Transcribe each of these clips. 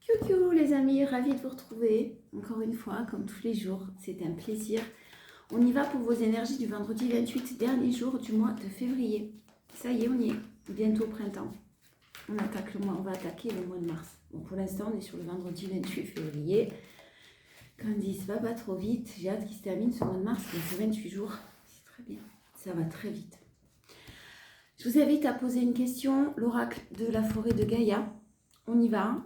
Coucou les amis, ravie de vous retrouver encore une fois, comme tous les jours, c'est un plaisir. On y va pour vos énergies du vendredi 28, dernier jour du mois de février. Ça y est, on y est, bientôt au printemps. On attaque le mois, on va attaquer le mois de mars. Bon, pour l'instant, on est sur le vendredi 28 février. Quand on dit ça va pas trop vite, j'ai hâte qu'il se termine ce mois de mars, il fait 28 jours. C'est très bien, ça va très vite. Je vous invite à poser une question, l'oracle de la forêt de Gaïa. On y va.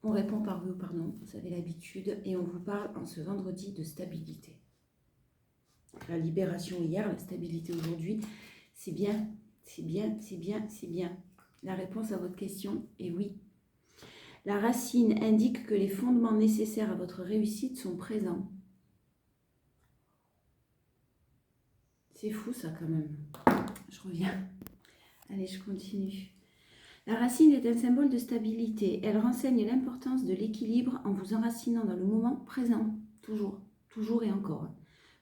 On répond par oui ou par non, vous avez l'habitude, et on vous parle en ce vendredi de stabilité. La libération hier, la stabilité aujourd'hui, c'est bien, c'est bien, c'est bien, c'est bien. La réponse à votre question est oui. La racine indique que les fondements nécessaires à votre réussite sont présents. C'est fou ça quand même. Je reviens. Allez, je continue. La racine est un symbole de stabilité. Elle renseigne l'importance de l'équilibre en vous enracinant dans le moment présent. Toujours, toujours et encore.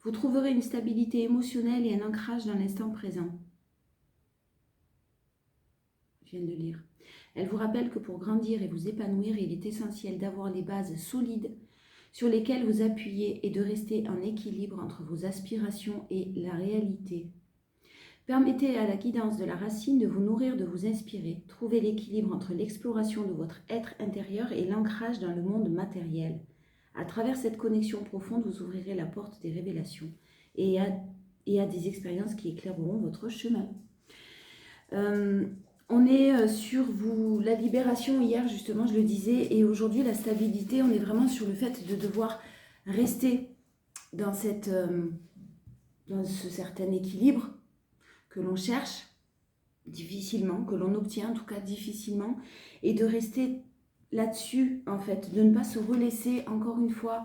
Vous trouverez une stabilité émotionnelle et un ancrage dans l'instant présent. Je viens de lire. Elle vous rappelle que pour grandir et vous épanouir, il est essentiel d'avoir des bases solides sur lesquelles vous appuyez et de rester en équilibre entre vos aspirations et la réalité. Permettez à la guidance de la racine de vous nourrir, de vous inspirer. Trouvez l'équilibre entre l'exploration de votre être intérieur et l'ancrage dans le monde matériel. À travers cette connexion profonde, vous ouvrirez la porte des révélations et à des expériences qui éclaireront votre chemin. On est sur la libération hier, justement, je le disais, et aujourd'hui, la stabilité, on est vraiment sur le fait de devoir rester dans ce certain équilibre que l'on cherche difficilement, que l'on obtient en tout cas difficilement, et de rester là-dessus, en fait, de ne pas se relaisser encore une fois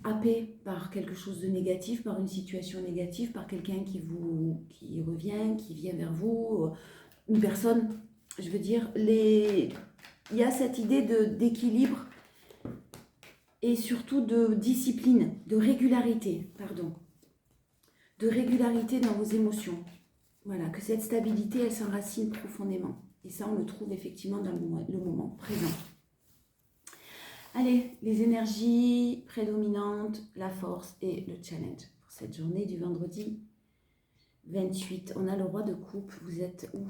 happé par quelque chose de négatif, par une situation négative, par quelqu'un qui revient, qui vient vers vous, une personne, je veux dire, il y a cette idée d'équilibre et surtout de discipline, de régularité dans vos émotions. Voilà, que cette stabilité, elle s'enracine profondément. Et ça, on le trouve effectivement dans le moment présent. Allez, les énergies prédominantes, la force et le challenge pour cette journée du vendredi 28. On a le roi de coupe, vous êtes où?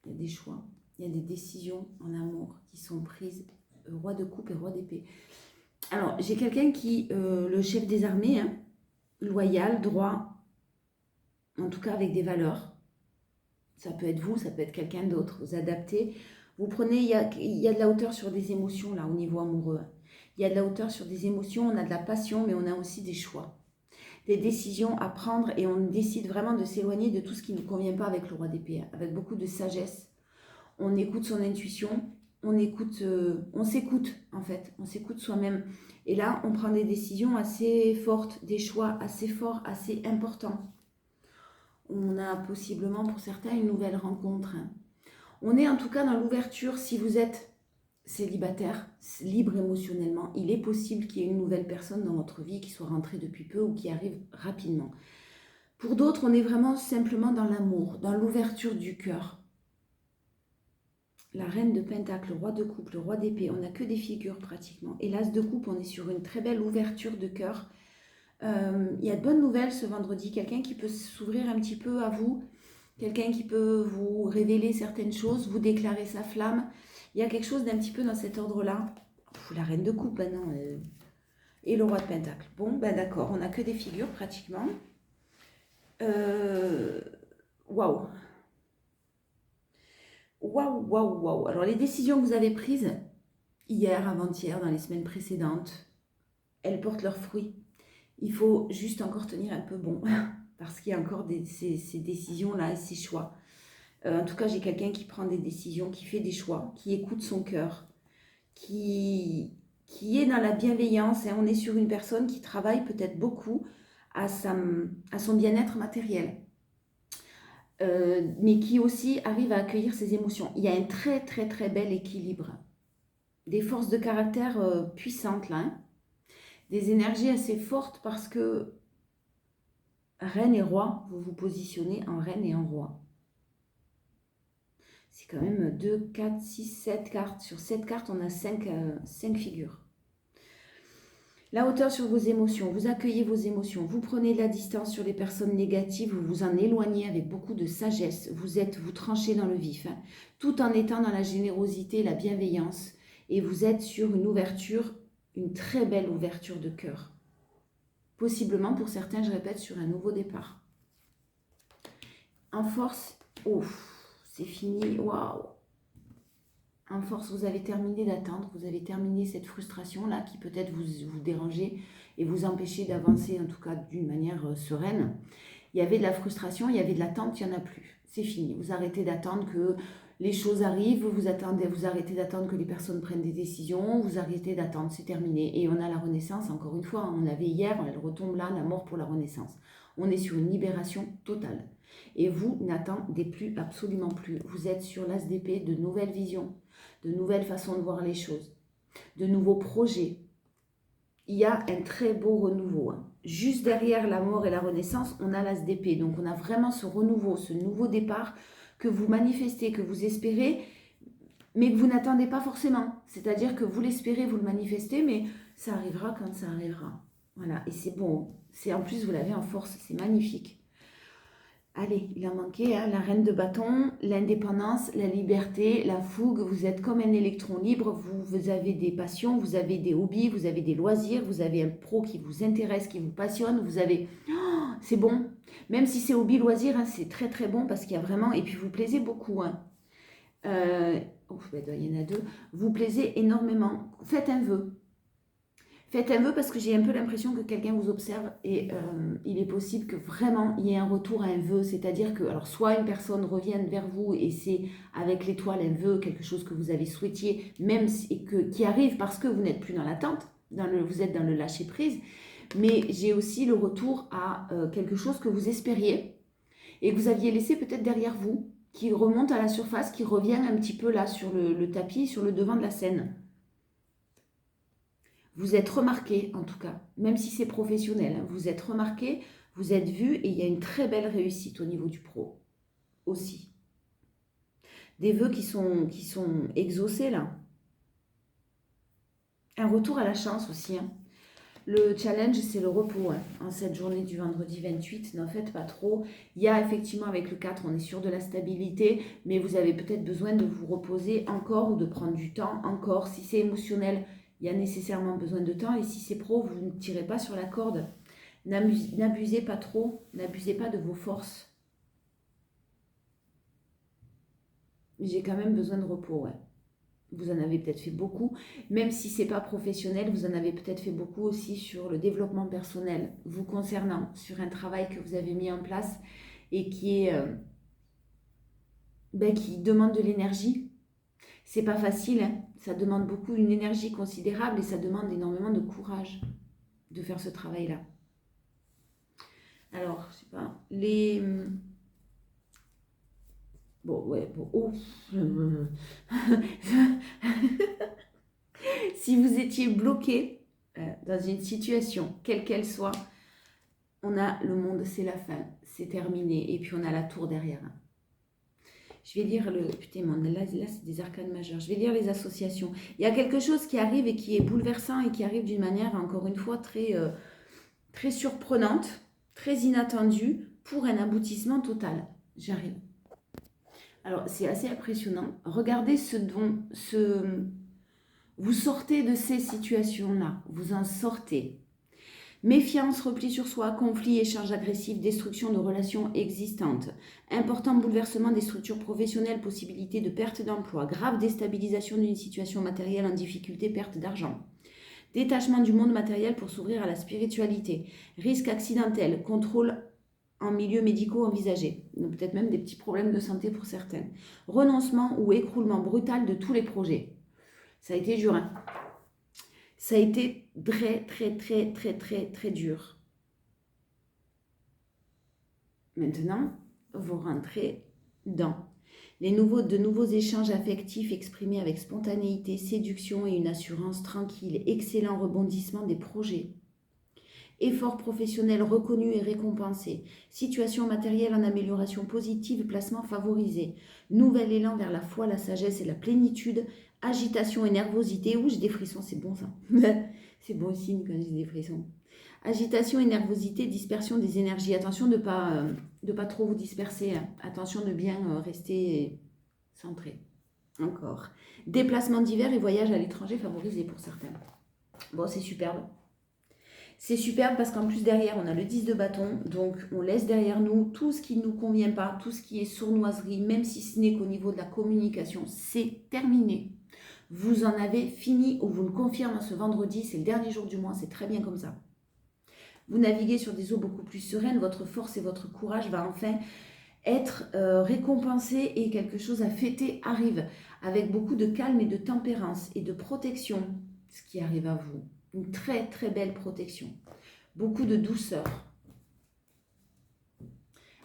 Il y a des choix, il y a des décisions en amour qui sont prises. Roi de coupe et roi d'épée. Alors, j'ai quelqu'un qui, le chef des armées, hein, loyal, droit, en tout cas avec des valeurs. Ça peut être vous, ça peut être quelqu'un d'autre. Vous adaptez. Vous prenez, il y a de la hauteur sur des émotions là au niveau amoureux. Il y a de la hauteur sur des émotions, on a de la passion, mais on a aussi des choix. Des décisions à prendre et on décide vraiment de s'éloigner de tout ce qui ne convient pas avec le roi d'épée. Avec beaucoup de sagesse. On écoute son intuition, on s'écoute en fait. On s'écoute soi-même. Et là, on prend des décisions assez fortes, des choix assez forts, assez importants. On a possiblement pour certains une nouvelle rencontre. On est en tout cas dans l'ouverture. Si vous êtes célibataire, libre émotionnellement, il est possible qu'il y ait une nouvelle personne dans votre vie qui soit rentrée depuis peu ou qui arrive rapidement. Pour d'autres, on est vraiment simplement dans l'amour, dans l'ouverture du cœur. La reine de Pentacle, le roi de coupe, le roi d'épée, on n'a que des figures pratiquement. Et l'as de coupe, on est sur une très belle ouverture de cœur. Il y a de bonnes nouvelles ce vendredi, quelqu'un qui peut s'ouvrir un petit peu à vous, quelqu'un qui peut vous révéler certaines choses, vous déclarer sa flamme. Il y a quelque chose d'un petit peu dans cet ordre-là. La reine de coupe, ben non. Et le roi de pentacle. Bon, ben d'accord, on n'a que des figures pratiquement. Waouh. Waouh, waouh, waouh. Alors les décisions que vous avez prises hier, avant-hier, dans les semaines précédentes, elles portent leurs fruits. Il faut juste encore tenir un peu bon, parce qu'il y a encore ces décisions-là et ces choix. En tout cas, j'ai quelqu'un qui prend des décisions, qui fait des choix, qui écoute son cœur, qui est dans la bienveillance. Et on est sur une personne qui travaille peut-être beaucoup à son bien-être matériel, mais qui aussi arrive à accueillir ses émotions. Il y a un très, très, très bel équilibre. Des forces de caractère puissantes, là, hein. Des énergies assez fortes parce que reine et roi, vous vous positionnez en reine et en roi. C'est quand même 2, 4, 6, 7 cartes. Sur 7 cartes, on a 5 figures. La hauteur sur vos émotions. Vous accueillez vos émotions. Vous prenez de la distance sur les personnes négatives. Vous vous en éloignez avec beaucoup de sagesse. Vous tranchez dans le vif. Hein, tout en étant dans la générosité, la bienveillance. Et vous êtes sur une ouverture, une très belle ouverture de cœur. Possiblement, pour certains, je répète, sur un nouveau départ. En force, c'est fini, waouh. En force, vous avez terminé d'attendre, vous avez terminé cette frustration-là qui peut-être vous dérangeait et vous empêchait d'avancer, en tout cas d'une manière sereine. Il y avait de la frustration, il y avait de l'attente, il n'y en a plus. C'est fini, vous arrêtez d'attendre que les choses arrivent, vous arrêtez d'attendre que les personnes prennent des décisions, vous arrêtez d'attendre, c'est terminé. Et on a la renaissance, encore une fois, on avait hier, elle retombe là, la mort pour la renaissance. On est sur une libération totale. Et vous n'attendez plus, absolument plus. Vous êtes sur l'as d'épée de nouvelles visions, de nouvelles façons de voir les choses, de nouveaux projets. Il y a un très beau renouveau. Hein. Juste derrière la mort et la renaissance, on a l'as d'épée. Donc on a vraiment ce renouveau, ce nouveau départ que vous manifestez, que vous espérez, mais que vous n'attendez pas forcément. C'est-à-dire que vous l'espérez, vous le manifestez, mais ça arrivera quand ça arrivera. Voilà, et c'est bon. En plus, vous l'avez en force, c'est magnifique. Allez, il en manquait, hein, la reine de bâton, l'indépendance, la liberté, la fougue. Vous êtes comme un électron libre, vous avez des passions, vous avez des hobbies, vous avez des loisirs, vous avez un pro qui vous intéresse, qui vous passionne, vous avez... Oh, c'est bon. Même si c'est hobby, loisir, hein, c'est très très bon parce qu'il y a vraiment... Et puis vous plaisez beaucoup. Hein. Il y en a deux. Vous plaisez énormément. Faites un vœu. Faites un vœu parce que j'ai un peu l'impression que quelqu'un vous observe et il est possible que vraiment il y ait un retour à un vœu. C'est-à-dire que, alors soit une personne revienne vers vous et c'est avec l'étoile un vœu, quelque chose que vous avez souhaité, même qui arrive parce que vous n'êtes plus dans l'attente, vous êtes dans le lâcher-prise. Mais j'ai aussi le retour à quelque chose que vous espériez et que vous aviez laissé peut-être derrière vous, qui remonte à la surface, qui revient un petit peu là sur le tapis, sur le devant de la scène. Vous êtes remarqué, en tout cas, même si c'est professionnel, hein, vous êtes remarqué, vous êtes vu et il y a une très belle réussite au niveau du pro aussi. Des vœux qui sont exaucés là. Un retour à la chance aussi. Hein. Le challenge, c'est le repos. Hein. En cette journée du vendredi 28, n'en faites pas trop. Il y a effectivement avec le 4, on est sûr de la stabilité, mais vous avez peut-être besoin de vous reposer encore ou de prendre du temps encore. Si c'est émotionnel, il y a nécessairement besoin de temps. Et si c'est pro, vous ne tirez pas sur la corde. N'abusez pas trop, n'abusez pas de vos forces. J'ai quand même besoin de repos, ouais. Vous en avez peut-être fait beaucoup, même si ce n'est pas professionnel, vous en avez peut-être fait beaucoup aussi sur le développement personnel, vous concernant, sur un travail que vous avez mis en place et qui demande de l'énergie. C'est pas facile, hein. Ça demande beaucoup, une énergie considérable et ça demande énormément de courage de faire ce travail-là. Alors, je sais pas, Si vous étiez bloqué dans une situation, quelle qu'elle soit, on a le monde, c'est la fin, c'est terminé. Et puis on a la tour derrière. Je vais lire là c'est des arcanes majeures. Je vais lire les associations. Il y a quelque chose qui arrive et qui est bouleversant et qui arrive d'une manière, encore une fois, très, très surprenante, très inattendue, pour un aboutissement total. J'arrive. Alors, c'est assez impressionnant. Regardez vous sortez de ces situations-là. Vous en sortez. Méfiance, repli sur soi, conflit, échange agressif, destruction de relations existantes. Important bouleversement des structures professionnelles, possibilité de perte d'emploi. Grave déstabilisation d'une situation matérielle en difficulté, perte d'argent. Détachement du monde matériel pour s'ouvrir à la spiritualité. Risque accidentel, contrôle en milieu médicaux envisagé, peut-être même des petits problèmes de santé pour certains. Renoncement ou écroulement brutal de tous les projets. Ça a été dur, hein. Ça a été très, très, très, très, très, très dur. Maintenant, vous rentrez dans de nouveaux échanges affectifs exprimés avec spontanéité, séduction et une assurance tranquille. Excellent rebondissement des projets. Effort professionnel reconnu et récompensé. Situation matérielle en amélioration positive, placement favorisé. Nouvel élan vers la foi, la sagesse et la plénitude. Agitation et nervosité. Ouh, j'ai des frissons, c'est bon ça. C'est bon signe quand j'ai des frissons. Agitation et nervosité, dispersion des énergies. Attention de ne pas trop vous disperser. Hein. Attention de bien rester centré. Encore. Déplacements divers et voyages à l'étranger favorisés pour certains. Bon, c'est superbe. C'est superbe parce qu'en plus derrière, on a le 10 de bâton. Donc, on laisse derrière nous tout ce qui ne nous convient pas, tout ce qui est sournoiserie, même si ce n'est qu'au niveau de la communication. C'est terminé. Vous en avez fini, ou vous le confirmez ce vendredi, c'est le dernier jour du mois, c'est très bien comme ça. Vous naviguez sur des eaux beaucoup plus sereines, votre force et votre courage va enfin être récompensé et quelque chose à fêter arrive avec beaucoup de calme et de tempérance et de protection, ce qui arrive à vous. Une très très belle protection. Beaucoup de douceur.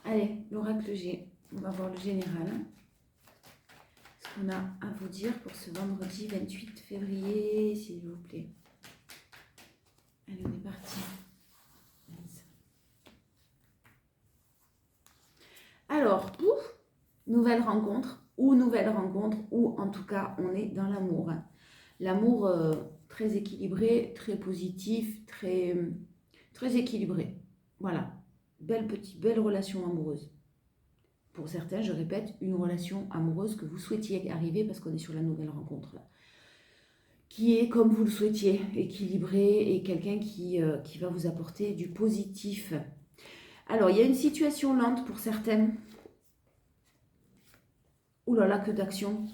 Allez, l'oracle G. On va voir le général. Ce qu'on a à vous dire pour ce vendredi 28 février, s'il vous plaît. Allez, on est parti. Alors, nouvelle rencontre, ou en tout cas, on est dans l'amour. L'amour très équilibré, très positif, très équilibré. Voilà, belle relation amoureuse. Pour certains, je répète, une relation amoureuse que vous souhaitiez arriver parce qu'on est sur la nouvelle rencontre là. Qui est comme vous le souhaitiez, équilibré et quelqu'un qui va vous apporter du positif. Alors, il y a une situation lente pour certaines. Ouh là là, que d'action.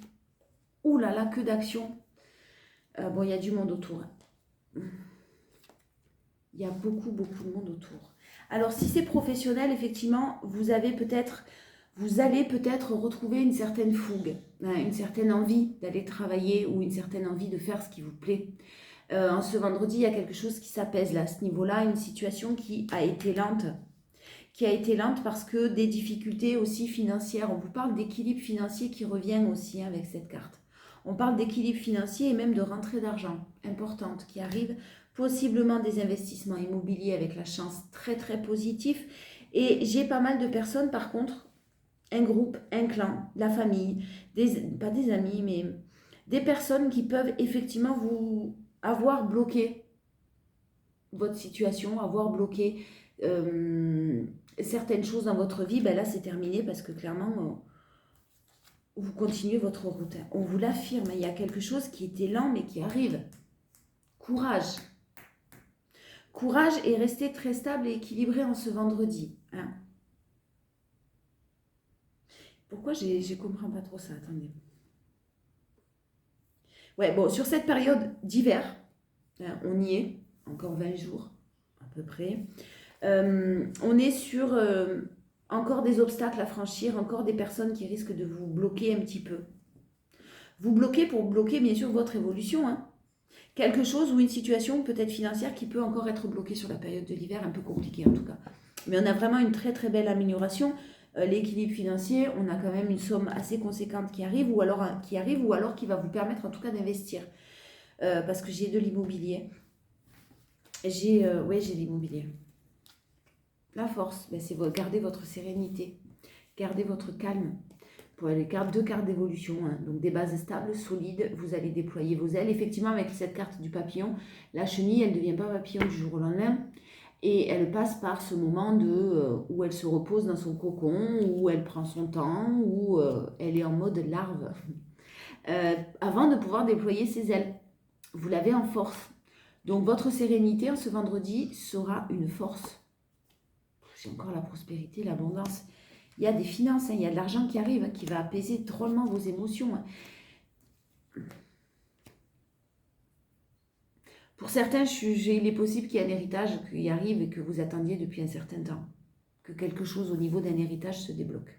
Ouh là là, que d'action. Bon, il y a du monde autour. Il y a beaucoup de monde autour. Alors, si c'est professionnel, effectivement, vous allez peut-être retrouver une certaine fougue, une certaine envie d'aller travailler ou une certaine envie de faire ce qui vous plaît. En ce vendredi, il y a quelque chose qui s'apaise là, à ce niveau-là, une situation qui a été lente. Parce que des difficultés aussi financières. On vous parle d'équilibre financier qui revient aussi avec cette carte. On parle d'équilibre financier et même de rentrée d'argent importante qui arrive, possiblement des investissements immobiliers avec la chance très très positif. Et j'ai pas mal de personnes par contre, un groupe, un clan, la famille, pas des amis, mais des personnes qui peuvent effectivement vous avoir bloqué votre situation, avoir bloqué certaines choses dans votre vie. Ben là c'est terminé parce que clairement vous continuez votre route. On vous l'affirme, il y a quelque chose qui était lent mais qui arrive. Courage. Courage et restez très stable et équilibré en ce vendredi. Hein. Pourquoi je comprends pas trop ça? Attendez. Ouais, bon, sur cette période d'hiver, hein, on y est, encore 20 jours à peu près. On est sur encore des obstacles à franchir, encore des personnes qui risquent de vous bloquer un petit peu. Vous bloquez pour bloquer bien sûr votre évolution. Hein. Quelque chose ou une situation peut-être financière qui peut encore être bloquée sur la période de l'hiver, un peu compliquée en tout cas. Mais on a vraiment une très très belle amélioration. L'équilibre financier, on a quand même une somme assez conséquente qui arrive ou alors qui va vous permettre en tout cas d'investir. Parce que j'ai de l'immobilier. J'ai l'immobilier. La force, ben, c'est garder votre sérénité, garder votre calme. Pour les deux cartes d'évolution, hein. Donc des bases stables, solides, vous allez déployer vos ailes. Effectivement, avec cette carte du papillon, la chenille, elle ne devient pas papillon du jour au lendemain. Et elle passe par ce moment où elle se repose dans son cocon, où elle prend son temps, où elle est en mode larve, avant de pouvoir déployer ses ailes. Vous l'avez en force. Donc votre sérénité en ce vendredi sera une force. J'ai encore la prospérité, l'abondance. Il y a des finances, hein, il y a de l'argent qui arrive, hein, qui va apaiser drôlement vos émotions. Hein. Pour certains, il est possible qu'il y ait un héritage qui arrive et que vous attendiez depuis un certain temps. Que quelque chose au niveau d'un héritage se débloque.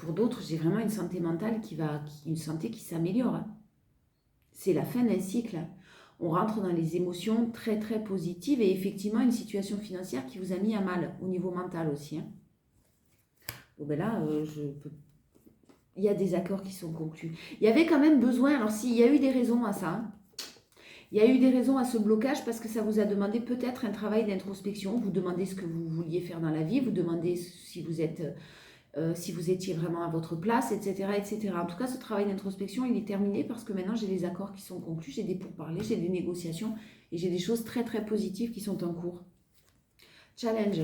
Pour d'autres, j'ai vraiment une santé mentale une santé qui s'améliore. Hein. C'est la fin d'un cycle. On rentre dans les émotions très très positives et effectivement une situation financière qui vous a mis à mal au niveau mental aussi. Hein. Bon ben là, il y a des accords qui sont conclus. Il y avait quand même besoin, alors s'il y a eu des raisons à ça, hein, Il y a eu des raisons à ce blocage parce que ça vous a demandé peut-être un travail d'introspection. Vous demandez ce que vous vouliez faire dans la vie, vous demandez si vous étiez vraiment à votre place, etc., etc. En tout cas, ce travail d'introspection, il est terminé parce que maintenant, j'ai des accords qui sont conclus, j'ai des pourparlers, j'ai des négociations et j'ai des choses très, très positives qui sont en cours. Challenge.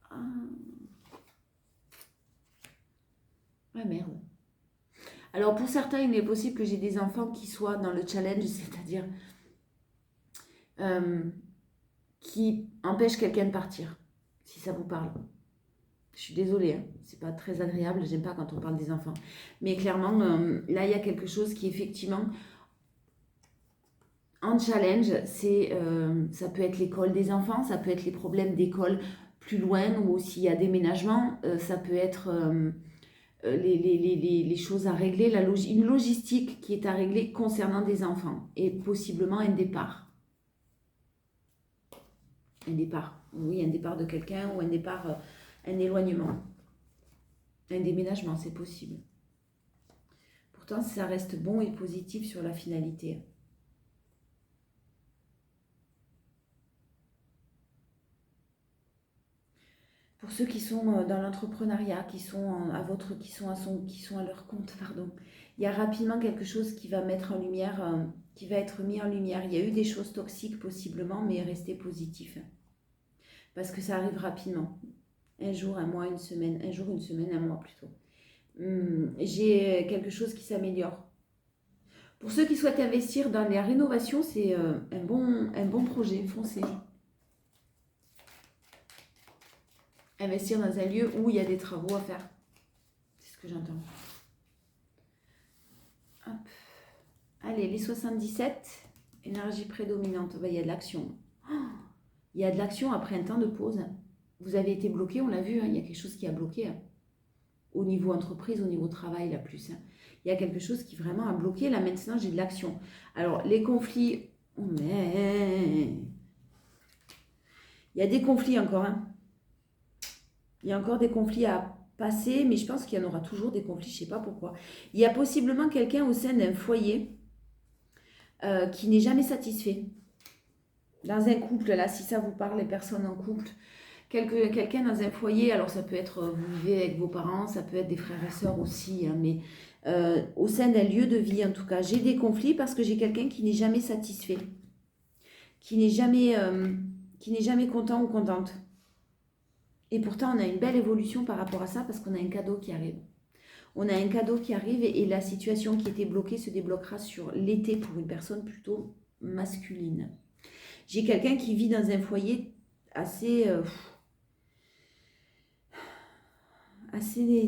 Ah. Ah merde. Alors, pour certains, il est possible que j'ai des enfants qui soient dans le challenge, c'est-à-dire qui empêchent quelqu'un de partir, si ça vous parle. Je suis désolée, hein, c'est pas très agréable, j'aime pas quand on parle des enfants. Mais clairement, là, il y a quelque chose qui, effectivement, en challenge, ça peut être l'école des enfants, ça peut être les problèmes d'école plus loin, ou s'il y a déménagement, ça peut être les choses à régler, une logistique qui est à régler concernant des enfants, et possiblement un départ. Un départ, oui, un départ de quelqu'un, ou un départ, un éloignement. Un déménagement, c'est possible. Pourtant, ça reste bon et positif sur la finalité. Pour ceux qui sont dans l'entrepreneuriat, qui sont à leur compte, pardon, il y a rapidement quelque chose qui va mettre en lumière, qui va être mis en lumière. Il y a eu des choses toxiques possiblement, mais restez positif. Parce que ça arrive rapidement. Un jour, un mois, une semaine, un jour, une semaine, un mois plutôt. J'ai quelque chose qui s'améliore. Pour ceux qui souhaitent investir dans la rénovation, c'est un bon projet, foncez. Investir dans un lieu où il y a des travaux à faire. C'est ce que j'entends. Hop. Allez, les 77, énergie prédominante. Il y a de l'action. Il y a de l'action après un temps de pause. Vous avez été bloqué, on l'a vu, il y a quelque chose qui a bloqué. Au niveau entreprise, au niveau travail, là plus. Il y a quelque chose qui vraiment a bloqué. Là maintenant, j'ai de l'action. Alors, les conflits... Mais... Il y a des conflits encore. Il y a encore des conflits à passer, mais je pense qu'il y en aura toujours des conflits, je ne sais pas pourquoi. Il y a possiblement quelqu'un au sein d'un foyer qui n'est jamais satisfait. Dans un couple, là, si ça vous parle, les personnes en couple, quelqu'un dans un foyer, alors ça peut être, vous vivez avec vos parents, ça peut être des frères et sœurs aussi, mais au sein d'un lieu de vie, en tout cas, j'ai des conflits parce que j'ai quelqu'un qui n'est jamais satisfait, qui n'est jamais content ou contente. Et pourtant, on a une belle évolution par rapport à ça parce qu'on a un cadeau qui arrive. On a un cadeau qui arrive et la situation qui était bloquée se débloquera sur l'été pour une personne plutôt masculine. J'ai quelqu'un qui vit dans un foyer assez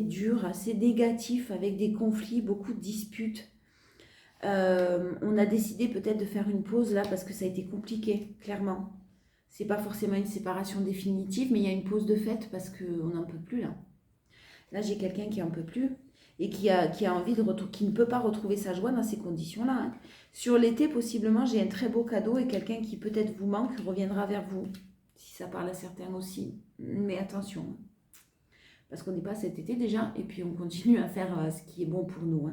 dur, assez négatif, avec des conflits, beaucoup de disputes. On a décidé peut-être de faire une pause là parce que ça a été compliqué, clairement. C'est pas forcément une séparation définitive, mais il y a une pause de fait parce qu'on n'en peut plus là. Là, j'ai quelqu'un qui n'en peut plus et qui a envie qui ne peut pas retrouver sa joie dans ces conditions-là. Sur l'été, possiblement, j'ai un très beau cadeau et quelqu'un qui peut-être vous manque reviendra vers vous. Si ça parle à certains aussi. Mais attention, parce qu'on n'est pas cet été déjà et puis on continue à faire ce qui est bon pour nous.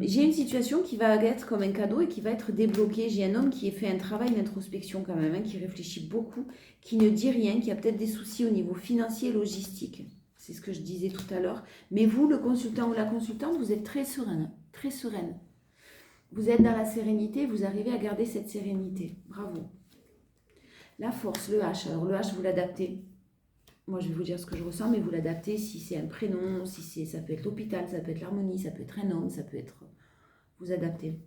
J'ai une situation qui va être comme un cadeau et qui va être débloquée. J'ai un homme qui a fait un travail d'introspection quand même, qui réfléchit beaucoup, qui ne dit rien, qui a peut-être des soucis au niveau financier et logistique. C'est ce que je disais tout à l'heure. Mais vous, le consultant ou la consultante, vous êtes très sereine, très sereine. Vous êtes dans la sérénité, vous arrivez à garder cette sérénité. Bravo. La force, le H. Alors le H, vous l'adaptez. Moi, je vais vous dire ce que je ressens, mais vous l'adaptez si c'est un prénom, ça peut être l'hôpital, ça peut être l'harmonie, ça peut être un homme, ça peut être... Vous adaptez.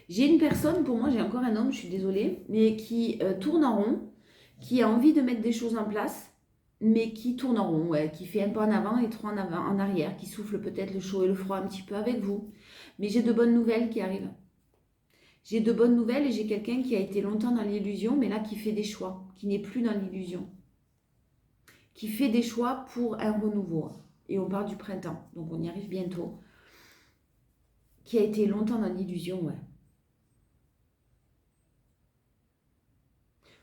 J'ai une personne, pour moi, j'ai encore un homme, je suis désolée, mais qui tourne en rond, qui a envie de mettre des choses en place, mais qui tourne en rond, qui fait un pas en avant et trois en arrière, qui souffle peut-être le chaud et le froid un petit peu avec vous. Mais j'ai de bonnes nouvelles qui arrivent. J'ai de bonnes nouvelles et j'ai quelqu'un qui a été longtemps dans l'illusion, mais là qui fait des choix, qui n'est plus dans l'illusion. Qui fait des choix pour un renouveau. Et on parle du printemps, donc on y arrive bientôt. Qui a été longtemps dans l'illusion, ouais.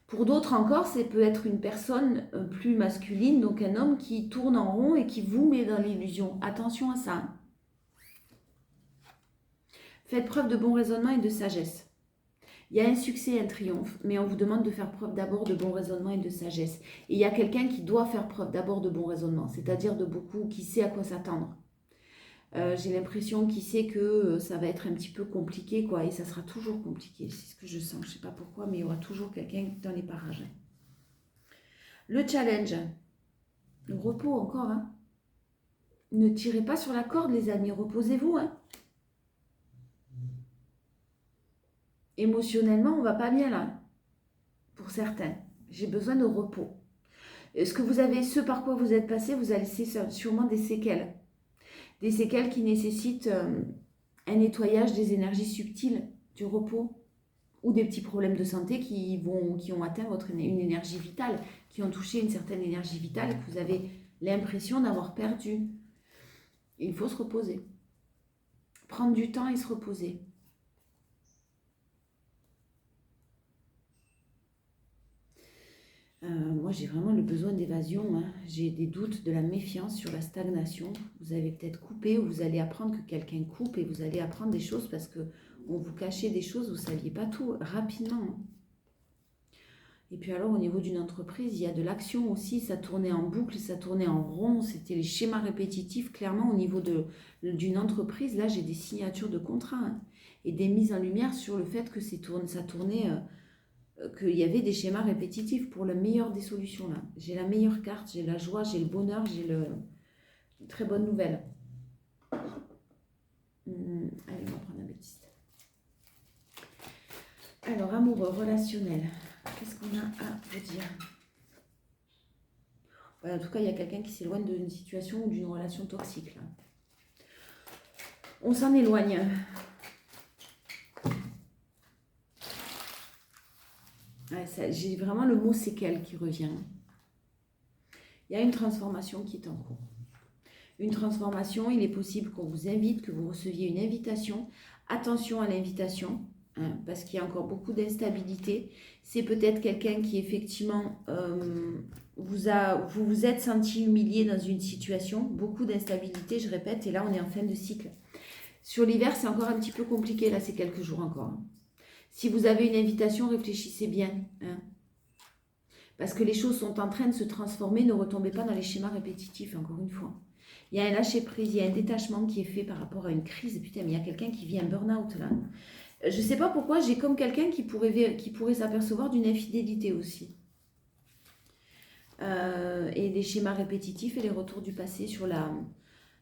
Pour d'autres encore, ça peut être une personne plus masculine, donc un homme qui tourne en rond et qui vous met dans l'illusion. Attention à ça. Faites preuve de bon raisonnement et de sagesse. Il y a un succès et un triomphe, mais on vous demande de faire preuve d'abord de bon raisonnement et de sagesse. Et il y a quelqu'un qui doit faire preuve d'abord de bon raisonnement, c'est-à-dire de beaucoup, qui sait à quoi s'attendre. J'ai l'impression qu'il sait que ça va être un petit peu compliqué, quoi, et ça sera toujours compliqué, c'est ce que je sens, je ne sais pas pourquoi, mais il y aura toujours quelqu'un dans les parages. Le challenge, le repos encore, hein. Ne tirez pas sur la corde, les amis, reposez-vous, hein. Émotionnellement, on va pas bien là, pour certains. J'ai besoin de repos. Ce par quoi vous êtes passé, vous a laissé sûrement des séquelles. Des séquelles qui nécessitent un nettoyage des énergies subtiles, du repos, ou des petits problèmes de santé qui ont atteint une énergie vitale, qui ont touché une certaine énergie vitale et que vous avez l'impression d'avoir perdu. Il faut se reposer. Prendre du temps et se reposer. Moi, j'ai vraiment le besoin d'évasion. Hein. J'ai des doutes, de la méfiance sur la stagnation. Vous avez peut-être coupé ou vous allez apprendre que quelqu'un coupe et vous allez apprendre des choses parce que on vous cachait des choses, vous ne saviez pas tout rapidement. Hein. Et puis alors, au niveau d'une entreprise, il y a de l'action aussi. Ça tournait en boucle, ça tournait en rond. C'était les schémas répétitifs. Clairement, au niveau d'une entreprise, là, j'ai des signatures de contrats hein, et des mises en lumière sur le fait que ça tournait... qu'il y avait des schémas répétitifs pour la meilleure des solutions là. J'ai la meilleure carte, j'ai la joie, j'ai le bonheur, j'ai une très bonne nouvelle. Allez, on va prendre un bêtiste. Alors, amoureux, relationnel. Qu'est-ce qu'on a à vous dire? En tout cas, il y a quelqu'un qui s'éloigne d'une situation ou d'une relation toxique là. On s'en éloigne. Ouais, j'ai vraiment le mot séquelle qui revient. Il y a une transformation qui est en cours. Une transformation, il est possible qu'on vous invite, que vous receviez une invitation. Attention à l'invitation, hein, parce qu'il y a encore beaucoup d'instabilité. C'est peut-être quelqu'un qui effectivement vous vous êtes senti humilié dans une situation. Beaucoup d'instabilité, je répète, et là on est en fin de cycle. Sur l'hiver, c'est encore un petit peu compliqué, là c'est quelques jours encore. Hein. Si vous avez une invitation, réfléchissez bien. Hein. Parce que les choses sont en train de se transformer, ne retombez pas dans les schémas répétitifs, encore une fois. Il y a un lâcher-prise, il y a un détachement qui est fait par rapport à une crise. Putain, mais il y a quelqu'un qui vit un burn-out là. Je ne sais pas pourquoi, j'ai comme quelqu'un qui pourrait s'apercevoir d'une infidélité aussi. Et des schémas répétitifs et les retours du passé sur la...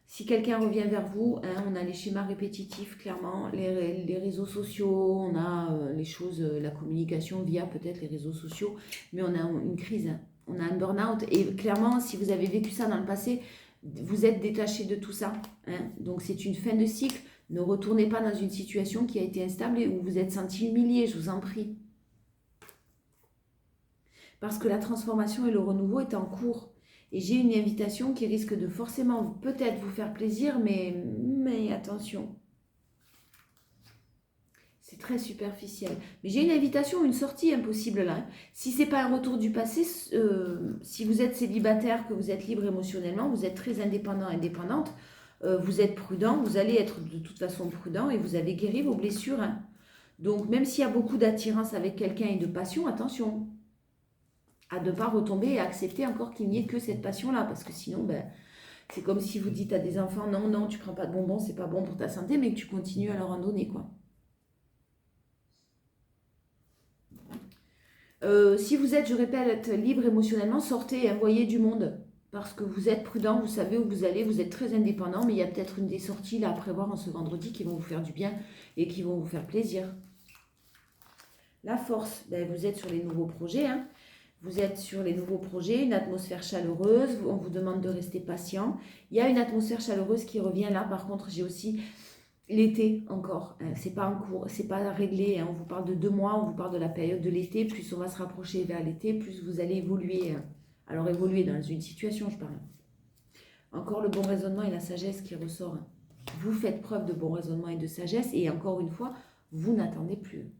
Si quelqu'un revient vers vous, hein, on a les schémas répétitifs, clairement, les réseaux sociaux, on a les choses, la communication via peut-être les réseaux sociaux, mais on a une crise, hein, on a un burn-out. Et clairement, si vous avez vécu ça dans le passé, vous êtes détaché de tout ça. Hein, donc c'est une fin de cycle. Ne retournez pas dans une situation qui a été instable et où vous êtes senti humilié, je vous en prie. Parce que la transformation et le renouveau est en cours. Et j'ai une invitation qui risque de forcément peut-être vous faire plaisir, mais attention. C'est très superficiel. Mais j'ai une invitation, une sortie impossible là. Si ce n'est pas un retour du passé, si vous êtes célibataire, que vous êtes libre émotionnellement, vous êtes très indépendant, indépendante, vous êtes prudent, vous allez être de toute façon prudent et vous avez guéri vos blessures. Hein. Donc même s'il y a beaucoup d'attirance avec quelqu'un et de passion, attention. À ne pas retomber et accepter encore qu'il n'y ait que cette passion-là. Parce que sinon, ben, c'est comme si vous dites à des enfants, non, non, tu prends pas de bonbons, c'est pas bon pour ta santé, mais que tu continues à leur en donner, quoi. Si vous êtes, je répète, libre émotionnellement, sortez et voyez du monde. Parce que vous êtes prudent, vous savez où vous allez, vous êtes très indépendant, mais il y a peut-être une des sorties là à prévoir en ce vendredi qui vont vous faire du bien et qui vont vous faire plaisir. La force, ben, vous êtes sur les nouveaux projets, hein. Vous êtes sur les nouveaux projets, une atmosphère chaleureuse, on vous demande de rester patient. Il y a une atmosphère chaleureuse qui revient là, par contre, j'ai aussi l'été encore. C'est pas en cours, c'est pas réglé. Hein. On vous parle de 2 mois, on vous parle de la période de l'été. Plus on va se rapprocher vers l'été, plus vous allez évoluer. Alors évoluer dans une situation, je parle. Encore le bon raisonnement et la sagesse qui ressort. Vous faites preuve de bon raisonnement et de sagesse. Et encore une fois, vous n'attendez plus.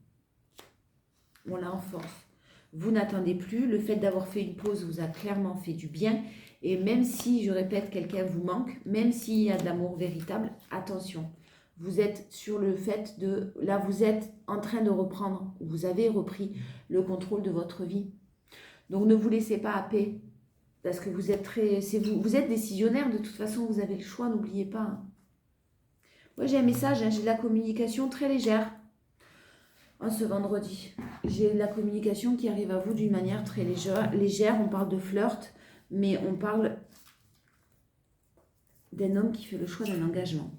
On l'a en force. Vous n'attendez plus. Le fait d'avoir fait une pause vous a clairement fait du bien. Et même si, je répète, quelqu'un vous manque, même s'il y a de l'amour véritable, attention. Vous êtes sur le fait de... Là, vous êtes en train de reprendre, vous avez repris le contrôle de votre vie. Donc, ne vous laissez pas happer. Parce que vous êtes vous êtes décisionnaire, de toute façon, vous avez le choix, n'oubliez pas. Moi, j'ai un message, j'ai de la communication très légère. Ce vendredi, j'ai la communication qui arrive à vous d'une manière très légère. On parle de flirt, mais on parle d'un homme qui fait le choix d'un engagement.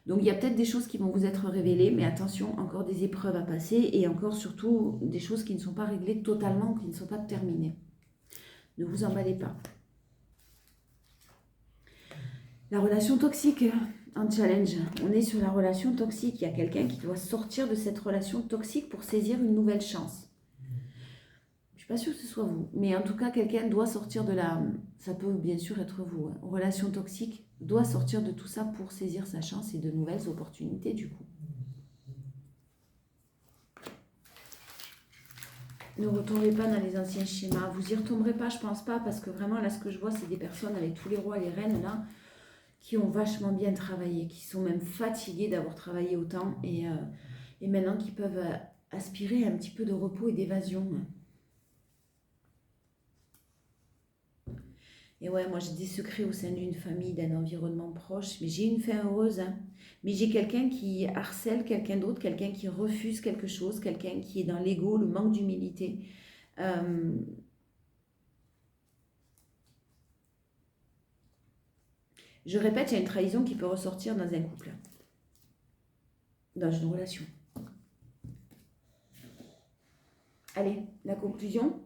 Donc, il y a peut-être des choses qui vont vous être révélées, mais attention, encore des épreuves à passer et encore surtout des choses qui ne sont pas réglées totalement, qui ne sont pas terminées. Ne vous emballez pas. La relation toxique en challenge. On est sur la relation toxique. Il y a quelqu'un qui doit sortir de cette relation toxique pour saisir une nouvelle chance. Je ne suis pas sûre que ce soit vous. Mais en tout cas, quelqu'un doit sortir de la... Ça peut bien sûr être vous. Relation toxique doit sortir de tout ça pour saisir sa chance et de nouvelles opportunités du coup. Ne retombez pas dans les anciens schémas. Vous y retomberez pas, je pense pas, parce que vraiment, là, ce que je vois, c'est des personnes avec tous les rois et les reines, là, qui ont vachement bien travaillé, qui sont même fatigués d'avoir travaillé autant et maintenant qui peuvent aspirer à un petit peu de repos et d'évasion. Et ouais, moi, j'ai des secrets au sein d'une famille, d'un environnement proche, mais j'ai une fin heureuse, hein. Mais j'ai quelqu'un qui harcèle quelqu'un d'autre, quelqu'un qui refuse quelque chose, quelqu'un qui est dans l'ego, le manque d'humilité. Je répète, il y a une trahison qui peut ressortir dans un couple, dans une relation. Allez, la conclusion.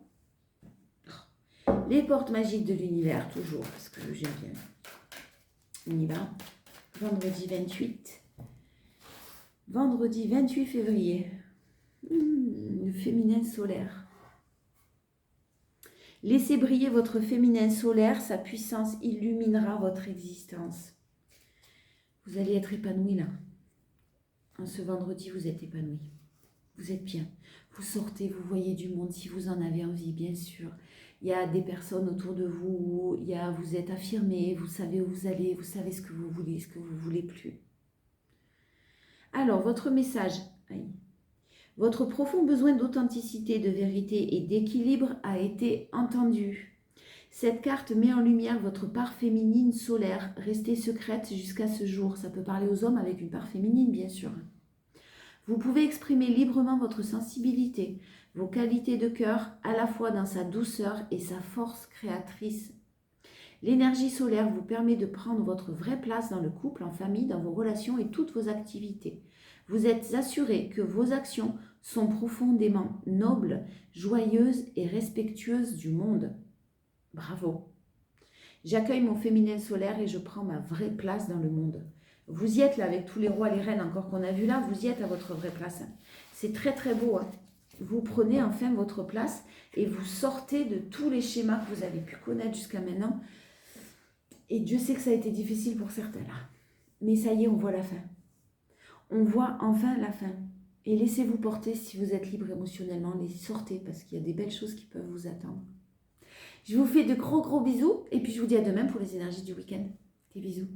Les portes magiques de l'univers, toujours, parce que j'aime bien. On y va. Vendredi 28. Vendredi 28 février. Le féminin solaire. Laissez briller votre féminin solaire, sa puissance illuminera votre existence. Vous allez être épanoui là. En ce vendredi, vous êtes épanoui. Vous êtes bien. Vous sortez, vous voyez du monde si vous en avez envie, bien sûr. Il y a des personnes autour de vous, vous êtes affirmé, vous savez où vous allez, vous savez ce que vous voulez, ce que vous ne voulez plus. Alors, votre message, votre profond besoin d'authenticité, de vérité et d'équilibre a été entendu. Cette carte met en lumière votre part féminine solaire, restée secrète jusqu'à ce jour. Ça peut parler aux hommes avec une part féminine, bien sûr. Vous pouvez exprimer librement votre sensibilité, vos qualités de cœur, à la fois dans sa douceur et sa force créatrice. L'énergie solaire vous permet de prendre votre vraie place dans le couple, en famille, dans vos relations et toutes vos activités. Vous êtes assuré que vos actions sont profondément nobles, joyeuses et respectueuses du monde. Bravo. J'accueille mon féminin solaire et je prends ma vraie place dans le monde. Vous y êtes là avec tous les rois, les reines encore qu'on a vu là, vous y êtes à votre vraie place. C'est très très beau. Hein. Vous prenez enfin votre place et vous sortez de tous les schémas que vous avez pu connaître jusqu'à maintenant. Et Dieu sait que ça a été difficile pour certains là. Mais ça y est, on voit la fin. On voit enfin la fin. Et laissez-vous porter si vous êtes libre émotionnellement. Les sortez parce qu'il y a des belles choses qui peuvent vous attendre. Je vous fais de gros bisous et puis je vous dis à demain pour les énergies du week-end. Des bisous.